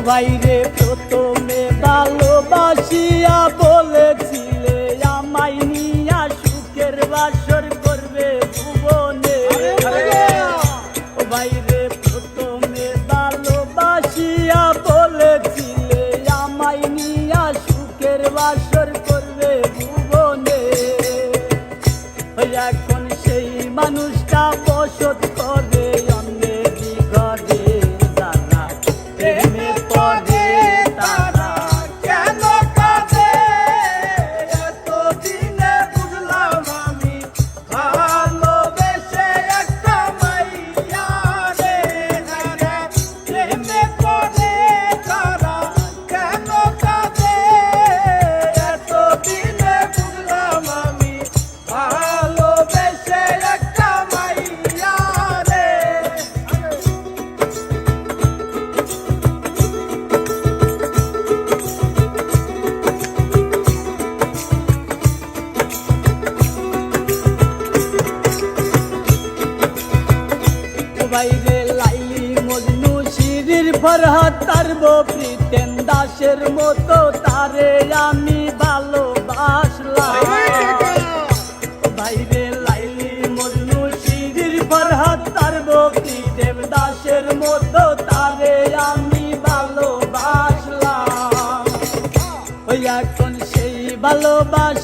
বাইরে প্রথমে ভালোবাসিয়া বলেছিলে আমায় নিয়া সুখের বাসর করবে ভুবনে। ও বাইরে প্রথমে ভালোবাসিয়া বলেছিলে আমায় নিয়া সুখের বাসর করবে ভুবনে। এখন সেই মানুষটা বসত করে অন্যের ঘরে। তারা প্রেমে পড়ে তারা কেন কাঁদে এতদিনে বুঝলাম আমি ভালোবেসে একটা মাইয়া রে। প্রেমে পড়ে তারা কেন কাঁদে এতদিনে বুঝলাম আমি ভালোবেসে একটা মাইয়া রে। বাইরে লাইলি মজনু শিরির ফরহাদ তারব প্রিতেন দাসের মতো তারে আমি ভালোবাসলাম। বাইরে লাইলি মজনু শিরির ফরহাদ তারব প্রিতেন দাসের মতো তারে আমি ভালোবাসলাম। ওই এখন সেই ভালোবাসা